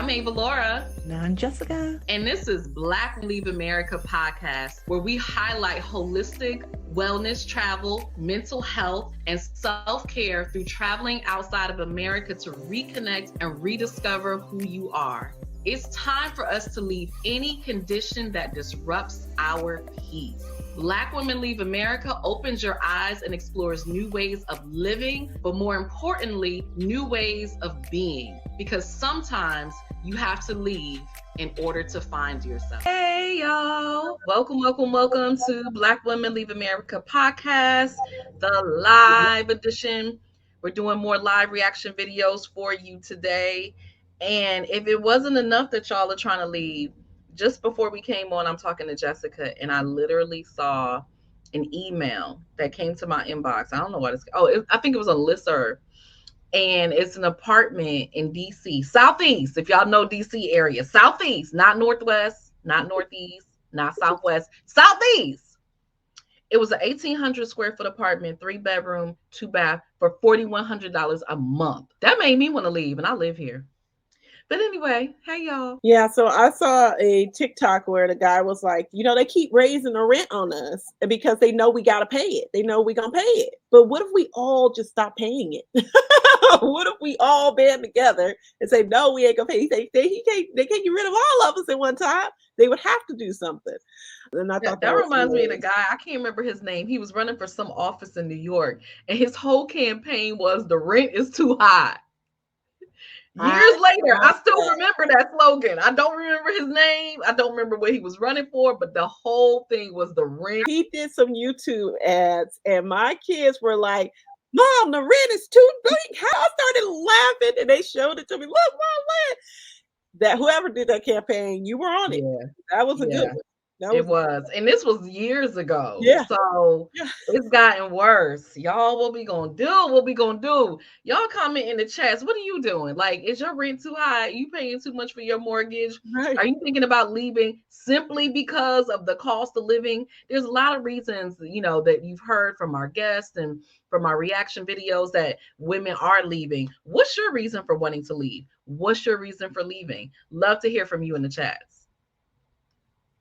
I'm Ava Laura. And I'm Jessica. And this is Black Leave America podcast, where we highlight holistic wellness, travel, mental health, and self-care through traveling outside of America to reconnect and rediscover who you are. It's time for us to leave any condition that disrupts our peace. Black Women Leave America opens your eyes and explores new ways of living, but more importantly, new ways of being. Because sometimes you have to leave in order to find yourself. Hey, y'all. Welcome to Black Women Leave America podcast, the live edition. We're doing more live reaction videos for you today. And if it wasn't enough that y'all are trying to leave, just before we came on, I'm talking to Jessica, and I literally saw an email that came to my inbox. I don't know what it's. I think it was a listserv, and it's an apartment in DC, Southeast. If y'all know DC area, Southeast, not Northwest, not Northeast, not Southwest, Southeast. It was an 1,800 square foot apartment, 3-bedroom, 2-bath for $4,100 a month. That made me want to leave, and I live here. But anyway, hey y'all. Yeah, so I saw a TikTok where the guy was like, they keep raising the rent on us because they know we got to pay it. They know we're going to pay it. But what if we all just stop paying it? What if we all band together and say, no, we ain't going to pay? They can't get rid of all of us at one time. They would have to do something. And I thought that reminds me of the guy. I can't remember his name. He was running for some office in New York, and his whole campaign was the rent is too high. Years later, I still remember that slogan. I don't remember his name. I don't remember what he was running for, but the whole thing was the rent. He did some YouTube ads, and my kids were like, Mom, the rent is too big. How I started laughing, and they showed it to me. Look, Mom, rent. That whoever did that campaign, you were on it. Yeah. That was a good one. It was. And this was years ago. Yeah. So it's gotten worse. Y'all, what we gonna do? Y'all comment in the chats. What are you doing? Like, is your rent too high? Are you paying too much for your mortgage? Right. Are you thinking about leaving simply because of the cost of living? There's a lot of reasons, that you've heard from our guests and from our reaction videos that women are leaving. What's your reason for wanting to leave? What's your reason for leaving? Love to hear from you in the chats.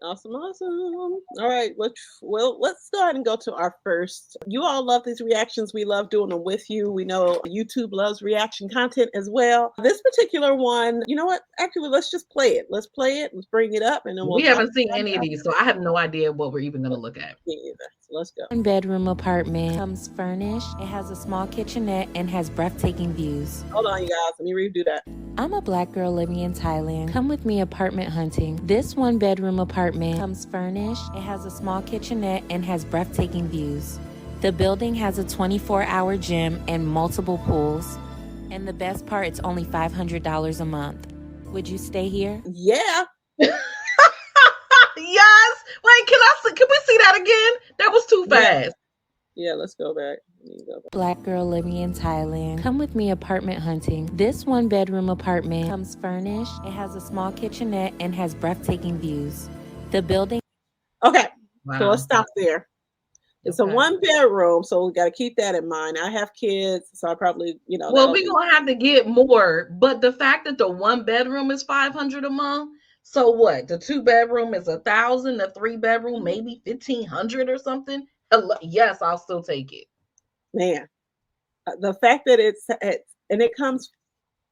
Awesome. All right, let's go ahead and go to our first. You all love these reactions. We love doing them with you. We know YouTube loves reaction content as well. This particular one, you know what? Actually, let's just play it. Let's play it. Let's bring it up, and then we haven't seen any of these, so I have no idea what we're even going to look at. Me either. So let's go. 1-bedroom apartment comes furnished. It has a small kitchenette and has breathtaking views. Hold on, you guys. Let me redo that. I'm a Black girl living in Thailand. Come with me apartment hunting. This 1-bedroom apartment comes furnished. It has a small kitchenette and has breathtaking views. The building has a 24-hour gym and multiple pools. And the best part, it's only $500 a month. Would you stay here? Yeah. Yes. Wait, can we see that again? That was too fast. Yeah, let's go back. Black girl living in Thailand. Come with me apartment hunting. This 1-bedroom apartment comes furnished. It has a small kitchenette and has breathtaking views. The building. Okay, So let's stop there. It's a 1-bedroom, so we got to keep that in mind. I have kids, so I probably, Well, we're going to have to get more, but the fact that the 1-bedroom is $500 a month, so what? The 2-bedroom is $1,000, the 3-bedroom maybe $1,500 or something. Yes, I'll still take it. Man, the fact that it comes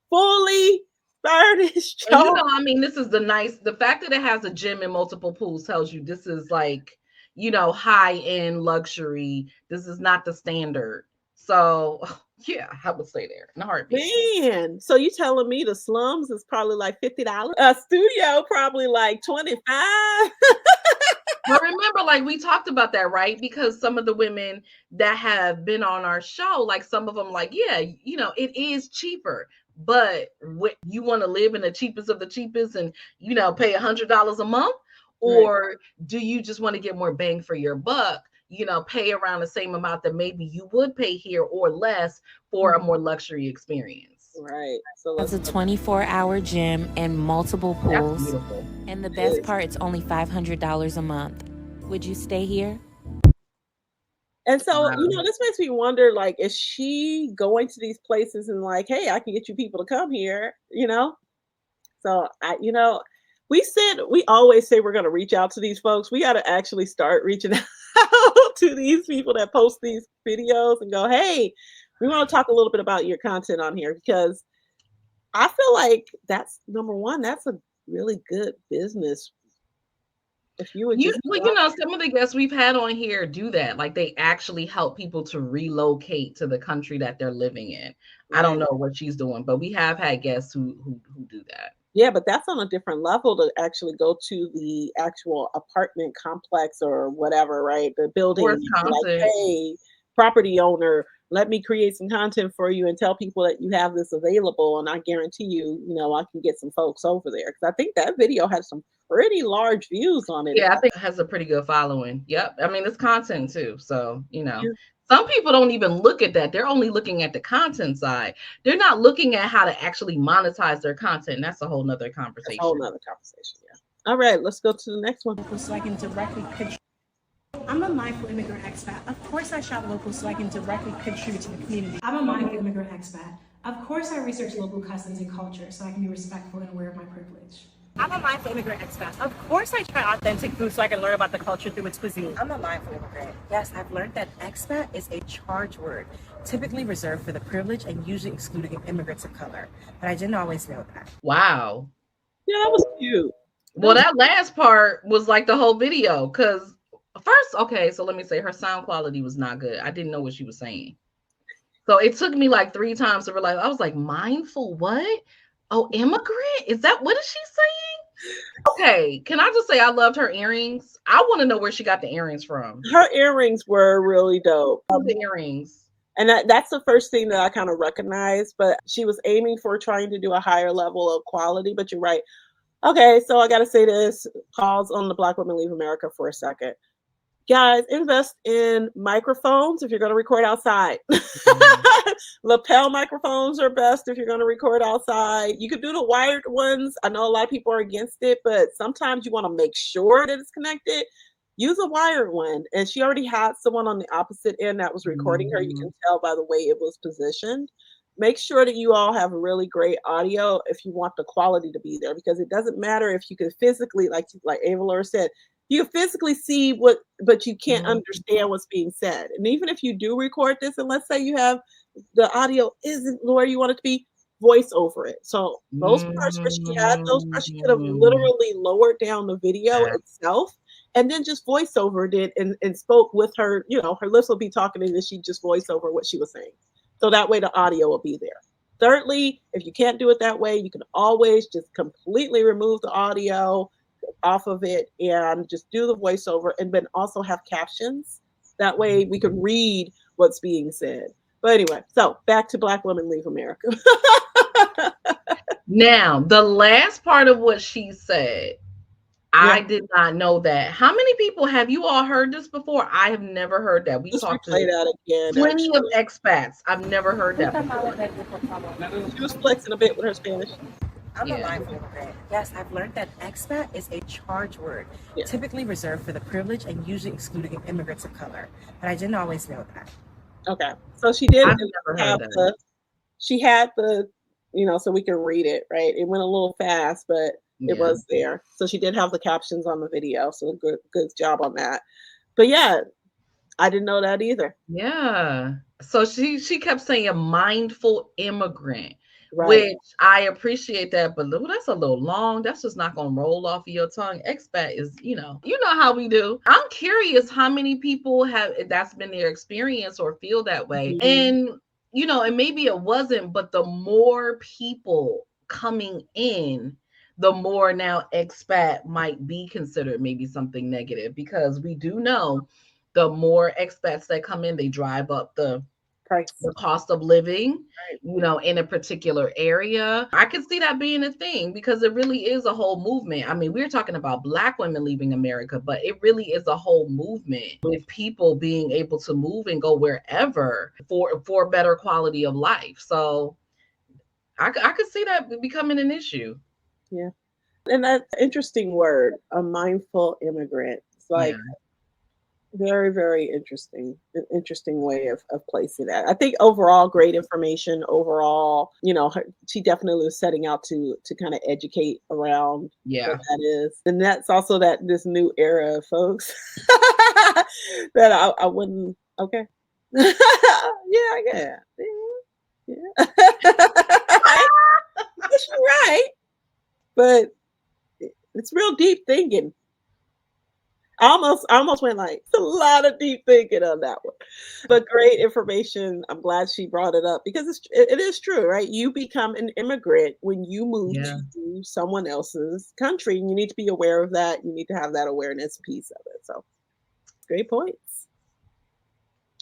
fully furnished. This is the fact that it has a gym and multiple pools tells you this is like, high-end luxury. This is not the standard. So, yeah, I would stay there in a heartbeat. Man, so you telling me the slums is probably like $50? A studio probably like $25? But remember, like we talked about that, right? Because some of the women that have been on our show, like some of them, like, yeah, it is cheaper. But you want to live in the cheapest of the cheapest and, pay $100 a month? Or do you just want to get more bang for your buck, pay around the same amount that maybe you would pay here or less for a more luxury experience? Right. So it's a 24-hour gym and multiple pools. That's beautiful. And the best part, it's only $500 a month. Would you stay here? And so, this makes me wonder, like, is she going to these places and like, hey, I can get you people to come here, So we always say we're going to reach out to these folks. We got to actually start reaching out to these people that post these videos and go, hey, we want to talk a little bit about your content on here, because I feel like that's number one. That's a really good business. If you would just some of the guests we've had on here do that. Like, they actually help people to relocate to the country that they're living in. I don't know what she's doing, but we have had guests who do that. Yeah, but that's on a different level to actually go to the actual apartment complex or whatever, right? The building, like, hey, property owner, let me create some content for you and tell people that you have this available, and I guarantee you, I can get some folks over there. Because I think that video had some pretty large views on it. Yeah, I think it has a pretty good following. Yep. I mean, it's content too. So, some people don't even look at that. They're only looking at the content side. They're not looking at how to actually monetize their content. And that's a whole nother conversation. Yeah. All right, let's go to the next one. So I can directly pitch. I'm a mindful immigrant expat. Of course I shop local so I can directly contribute to the community. I'm a mindful immigrant expat. Of course I research local customs and culture so I can be respectful and aware of my privilege. I'm a mindful immigrant expat. Of course I try authentic food so I can learn about the culture through its cuisine. I'm a mindful immigrant. Yes, I've learned that expat is a charge word, typically reserved for the privileged and usually excluding immigrants of color. But I didn't always know that. Wow. Yeah, that was cute. Well, that last part was like the whole video, because first, okay, so let me say her sound quality was not good. I didn't know what she was saying. So it took me like 3 times to realize. I was like, mindful what? Oh, immigrant? What is she saying? Okay, can I just say I loved her earrings? I want to know where she got the earrings from. Her earrings were really dope. The earrings. And that's the first thing that I kind of recognized, but she was aiming for trying to do a higher level of quality, but you're right. Okay, so I got to say this, pause on the Black Women Leave America for a second. Guys, invest in microphones if you're going to record outside. Lapel microphones are best if you're going to record outside. You could do the wired ones. I know a lot of people are against it, but sometimes you want to make sure that it's connected. Use a wired one. And she already had someone on the opposite end that was recording her. You can tell by the way it was positioned. Make sure that you all have really great audio if you want the quality to be there, because it doesn't matter if you can physically, like Ava Laura said, you can physically see but you can't understand what's being said. And even if you do record this, and let's say you have the audio isn't where you want it to be, voice over it. So those parts where she had those parts, she could have literally lowered down the video itself and then just voice over it and spoke with her, her lips will be talking and then she just voice over what she was saying. So that way the audio will be there. Thirdly, if you can't do it that way, you can always just completely remove the audio off of it and just do the voiceover, and then also have captions. That way we can read what's being said. But anyway, so back to Black Women Leave America. Now, the last part of what she said, I did not know that. How many people have you all heard this before? I have never heard that. We talked to that again. Plenty of expats. I've never heard that before. She was flexing a bit with her Spanish. I'm a mindful immigrant. Yes, I've learned that expat is a charge word, typically reserved for the privileged and usually excluding immigrants of color. But I didn't always know that. Okay, so she did have she had the, so we can read it, right? It went a little fast, but it was there. So she did have the captions on the video. So good job on that. But yeah, I didn't know that either. Yeah. So she kept saying a mindful immigrant. Right. Which I appreciate that, but that's a little long. That's just not gonna roll off of your tongue. Expat is, you know how we do. I'm curious how many people have that's been their experience or feel that way. And and maybe it wasn't, but the more people coming in, the more now expat might be considered maybe something negative, because we do know the more expats that come in, they drive up the price, the cost of living, in a particular area. I could see that being a thing, because it really is a whole movement. I mean, we're talking about Black women leaving America, but it really is a whole movement with people being able to move and go wherever for better quality of life. So I could see that becoming an issue. Yeah. And that's an interesting word, a mindful immigrant. It's like, Very, very interesting. An interesting way of placing that. I think overall, great information. Overall, she definitely was setting out to kind of educate around what Yeah. that is, and that's also that this new era of folks that I wouldn't. Okay, yeah, yeah, yeah. Yes, you're right, but it's real deep thinking. I almost went like it's a lot of deep thinking on that one, but great information. I'm glad she brought it up because it is true, right? You become an immigrant when you move Yeah. to someone else's country, and you need to be aware of that. You need to have that awareness piece of it. So great points.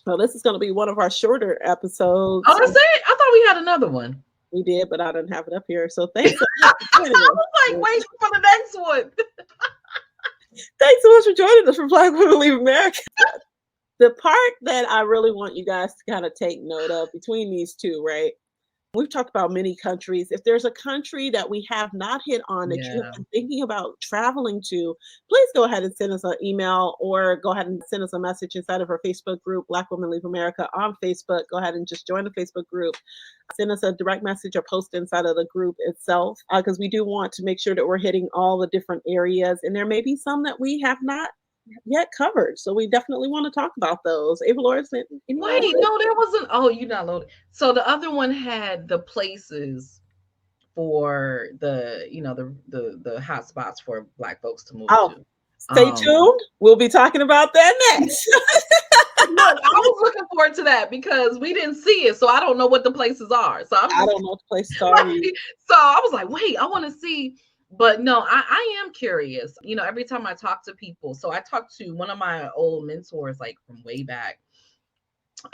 Well, this is going to be one of our shorter episodes. Oh, that's it? I thought we had another one. We did, but I didn't have it up here. So thanks so I much for joining us. was like waiting for the next one. Thanks so much for joining us for Black Women Leave America. The part that I really want you guys to kind of take note of between these two, right? We've talked about many countries. If there's a country that we have not hit on that you have Yeah. been thinking about traveling to, please go ahead and send us an email or go ahead and send us a message inside of our Facebook group, Black Women Leave America on Facebook. Go ahead and just join the Facebook group. Send us a direct message or post inside of the group itself because we do want to make sure that we're hitting all the different areas. And there may be some that we have not yet covered. So we definitely want to talk about those. Ava Laura, any Wait, last no, there wasn't. Oh, you not loaded. So the other one had the places for the hot spots for Black folks to move Oh, to. stay tuned. We'll be talking about that next. Look, I was looking forward to that because we didn't see it, so I don't know what the places are. So I don't know what the places are. right. So I was like, wait, I want to see. But no, I am curious. Every time I talk to people, so I talked to one of my old mentors, like from way back.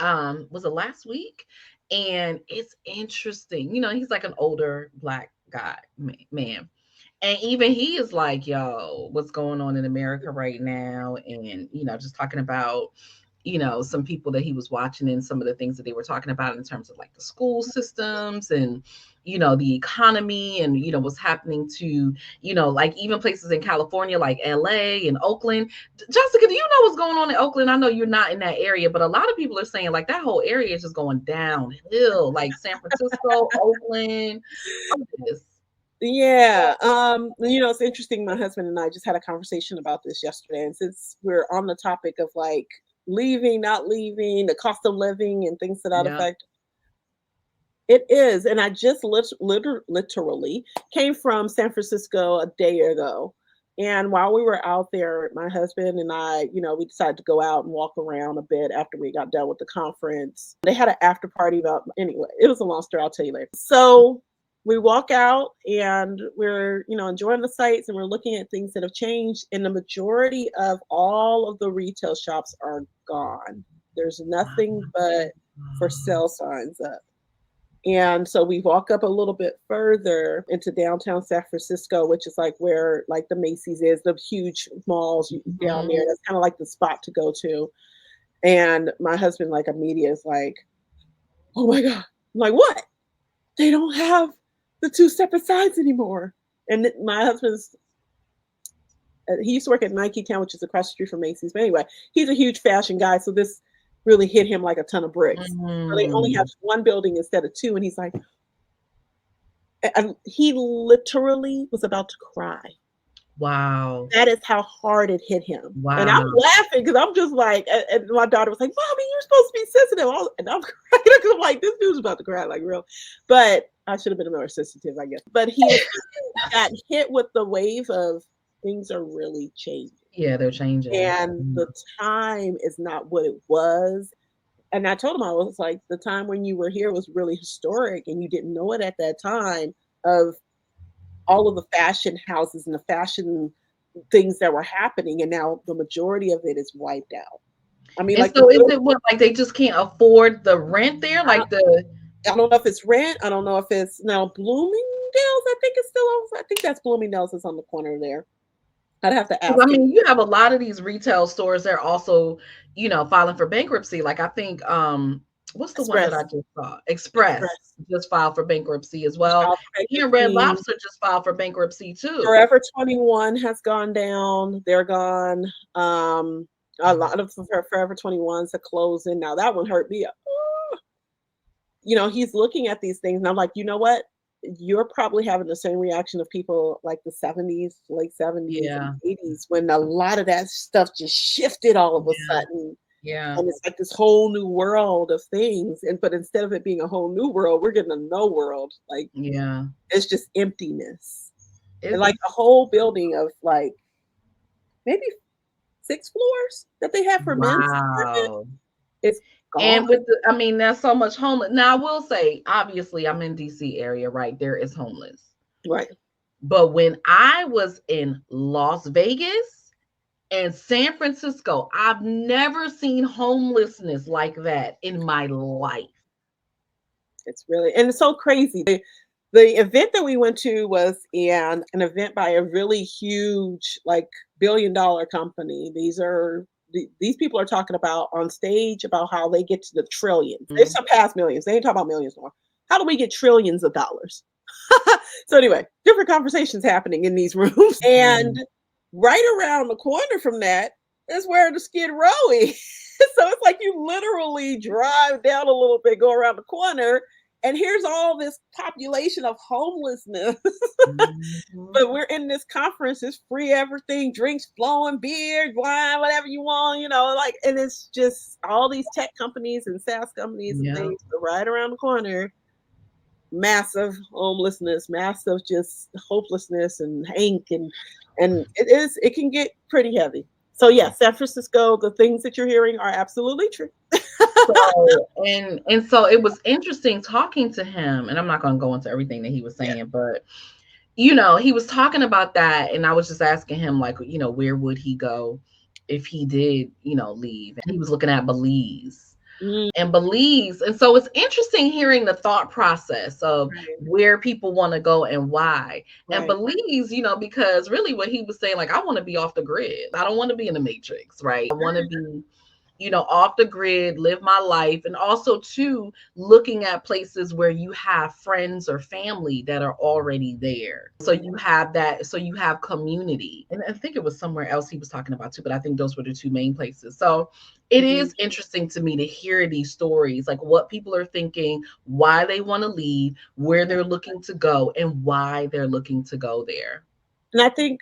Was it last week? And it's interesting. He's like an older Black guy, man. And even he is like, yo, what's going on in America right now? And, just talking about, some people that he was watching and some of the things that they were talking about in terms of like the school systems and, the economy and, what's happening to, like even places in California, like LA and Oakland. Jessica, do you know what's going on in Oakland? I know you're not in that area, but a lot of people are saying like that whole area is just going downhill, like San Francisco, Oakland. Yeah. It's interesting. My husband and I just had a conversation about this yesterday. And since we're on the topic of like leaving, not leaving, the cost of living and things to that Yeah. effect, it is. And I just literally came from San Francisco a day ago. And while we were out there, my husband and I, we decided to go out and walk around a bit after we got done with the conference. They had an after party anyway, it was a long story. I'll tell you later. So we walk out and we're, enjoying the sights and we're looking at things that have changed. And the majority of all of the retail shops are gone. There's nothing but for sale signs up. And so we walk up a little bit further into downtown San Francisco, which is like where like the Macy's is, the huge malls down there. That's kind of like the spot to go to. And my husband like immediately is like, oh my God. I'm like, what? They don't have the two separate sides anymore. And my husband's, he used to work at Nike Town, which is across the street from Macy's. But anyway, he's a huge fashion guy. So this really hit him like a ton of bricks. So they only have one building instead of two. And he's like, and he literally was about to cry. Wow. That is how hard it hit him. Wow. And I'm laughing because I'm just like, and my daughter was like, Mommy, you're supposed to be sensitive. And I'm crying because I'm like, this dude's about to cry like real. But I should have been more sensitive, I guess. But he got hit with the wave of things are really changing. Yeah, they're changing. And the time is not what it was. And I told him, I was like, the time when you were here was really historic and you didn't know it at that time of all of the fashion houses and the fashion things that were happening. And now the majority of it is wiped out. I mean, and so is it what, like they just can't afford the rent there? Like I don't know if it's rent. I don't know if it's now Bloomingdale's. I think it's still over. I think that's Bloomingdale's is on the corner there. I'd have to ask. I mean, you have a lot of these retail stores that are also, filing for bankruptcy. Like I think, what's the one that I just saw? Express just filed for bankruptcy as well. Here, Red Lobster just filed for bankruptcy too. Forever 21 has gone down. They're gone. A lot of Forever 21s are closing. Now that one hurt me. He's looking at these things, and I'm like, you know what? You're probably having the same reaction of people like the 70s, late 70s and Yeah. 80s, when a lot of that stuff just shifted all of a sudden. Yeah. And it's like this whole new world of things. But instead of it being a whole new world, we're getting a no world. Like, Yeah. it's just emptiness. And It's like a whole building of like maybe 6 floors that they have for men's apartment, wow. it's gone. And there's so much homeless. Now, I will say, obviously, I'm in DC area, right? There is homeless. Right. But when I was in Las Vegas and San Francisco, I've never seen homelessness like that in my life. It's really, and it's so crazy. The event that we went to was an event by a really huge, like, billion-dollar company. These people are talking about on stage about how they get to the trillions. They've surpassed millions. They ain't talking about millions more. How do we get trillions of dollars? So anyway, different conversations happening in these rooms. And right around the corner from that is where the Skid Row is. So it's like you literally drive down a little bit, go around the corner, and here's all this population of homelessness. But we're in this conference, it's free everything, drinks flowing, beer, wine, whatever you want, like, and it's just all these tech companies and SaaS companies and things right around the corner. Massive homelessness, massive just hopelessness and and it can get pretty heavy. So yeah, San Francisco, the things that you're hearing are absolutely true. So it was interesting talking to him, and I'm not going to go into everything that he was saying, but he was talking about that, and I was just asking him, like, where would he go if he did, leave? And he was looking at Belize. And Belize. And so it's interesting hearing the thought process of where people want to go and why. And Belize, because really what he was saying, like, I want to be off the grid. I don't want to be in the matrix, right? I want to be, off the grid, live my life. And also too, looking at places where you have friends or family that are already there. So you have that, so you have community. And I think it was somewhere else he was talking about too, but I think those were the two main places. So it is interesting to me to hear these stories, like what people are thinking, why they want to leave, where they're looking to go, and why they're looking to go there. And I think,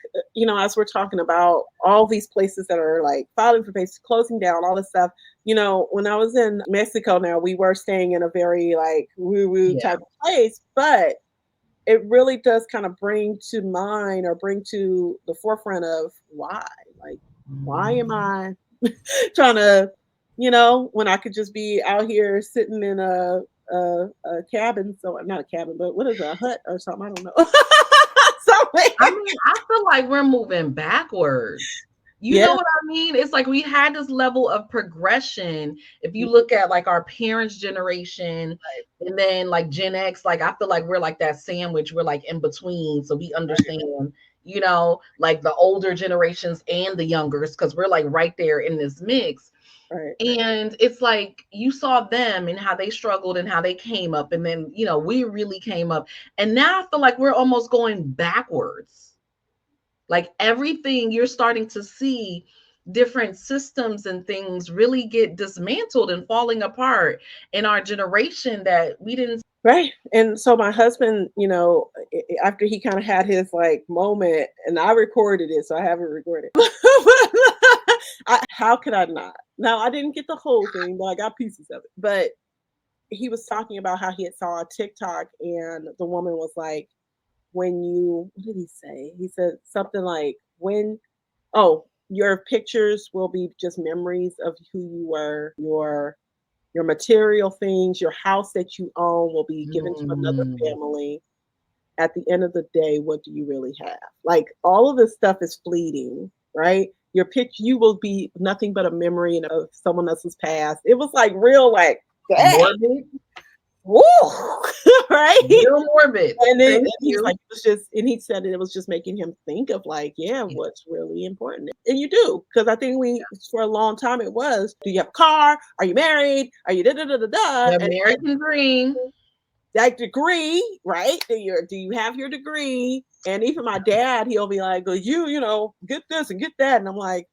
as we're talking about all these places that are like filing for bankruptcy, closing down, all this stuff, when I was in Mexico now, we were staying in a very like woo-woo type of place, but it really does kind of bring to mind or bring to the forefront of why. Like, why am I trying to, when I could just be out here sitting in a cabin, so not a cabin, but what is a hut or something? I don't know. I feel like we're moving backwards. You know what I mean? It's like we had this level of progression. If you look at like our parents' generation and then like Gen X, like I feel like we're like that sandwich. We're like in between. So we understand, like the older generations and the youngers, because we're like right there in this mix. And it's like you saw them and how they struggled and how they came up. And then, we really came up. And now I feel like we're almost going backwards. Like everything, you're starting to see different systems and things really get dismantled and falling apart in our generation that we didn't. Right. And so my husband, after he kind of had his like moment, and I recorded it, so I haven't recorded. How could I not? Now, I didn't get the whole thing, but I got pieces of it. But he was talking about how he had saw a TikTok, and the woman was like, what did he say? He said something like, your pictures will be just memories of who you were, your material things, your house that you own will be given to another family. At the end of the day, what do you really have? Like, all of this stuff is fleeting, right? Your picture, you will be nothing but a memory of someone else's past. It was like real, like, morbid. Woo! Right? Real morbid. And then he's like, and he said it was just making him think of like, what's really important. And you do, because I think for a long time it was, do you have a car? Are you married? Are you The American dream. That degree, right? Do you have your degree? And even my dad, he'll be like, you get this and get that. And I'm like,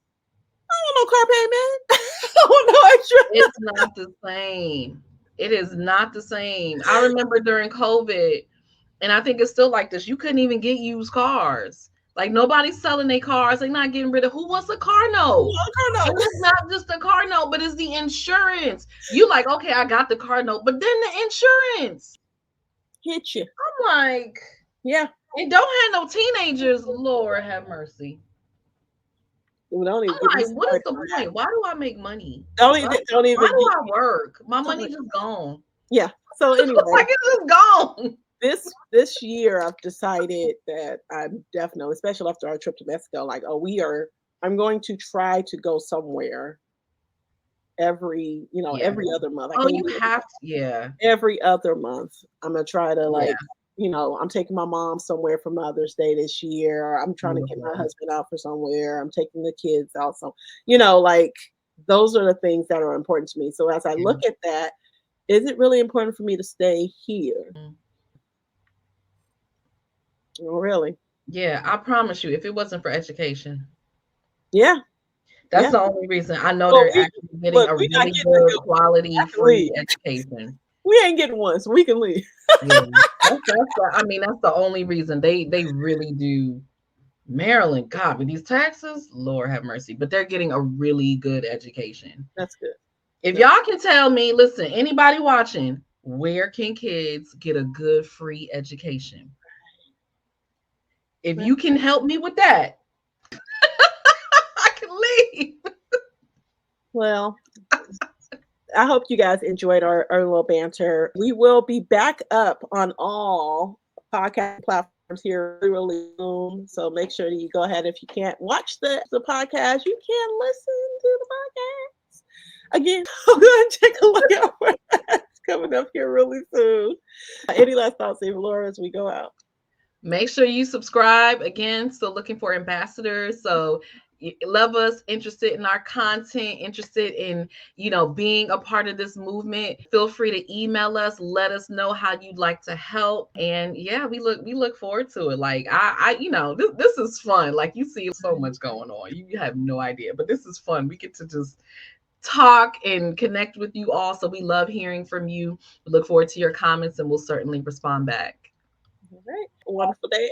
don't want no car payment. I want no extra. It's not the same. It is not the same. I remember during COVID, and I think it's still like this. You couldn't even get used cars. Like nobody's selling their cars. They're not getting rid of. Who wants a car note? And it's not just the car note, but it's the insurance. You like, okay, I got the car note, but then the insurance Hit you. I'm like, Yeah. and don't have no teenagers. Lord have mercy. Don't even I'm get me like, what is started the on that. point? Why do I make money? Don't even Why do get I work? My money just gone. Yeah. So anyway, Like it's just gone. this year I've decided that I'm definitely, especially after our trip to Mexico, like, I'm going to try to go somewhere every, Yeah. every other month. Oh, you have to, yeah. Every other month. I'm gonna try to like, Yeah. I'm taking my mom somewhere for Mother's Day this year. I'm trying to get my Beautiful. husband out for somewhere. I'm taking the kids out. So, like those are the things that are important to me. So as I look at that, is it really important for me to stay here? Oh, really? Yeah, I promise you, if it wasn't for education, Yeah. that's Yeah. the only reason. I know Well, they're actually getting look, a we not really getting a good good one. quality I can free leave. education. We ain't getting one, so we can leave. Yeah, that's the only reason they really do. Maryland, God, with these taxes, Lord have mercy. But they're getting a really good education. That's good. If y'all can tell me, listen, anybody watching, where can kids get a good free education? If you can help me with that, I can leave. Well, I hope you guys enjoyed our little banter. We will be back up on all podcast platforms here really soon. So make sure that you go ahead. If you can't watch the podcast, you can listen to the podcast. Again, go ahead and take a look at what's coming up here really soon. Any last thoughts, Eva Laura, as we go out? Make sure you subscribe. Again, still looking for ambassadors. So you love us, interested in our content, interested in, being a part of this movement. Feel free to email us. Let us know how you'd like to help. And yeah, we look forward to it. Like this is fun. Like you see so much going on. You have no idea, but this is fun. We get to just talk and connect with you all. So we love hearing from you. We look forward to your comments and we'll certainly respond back. All right. Wonderful day.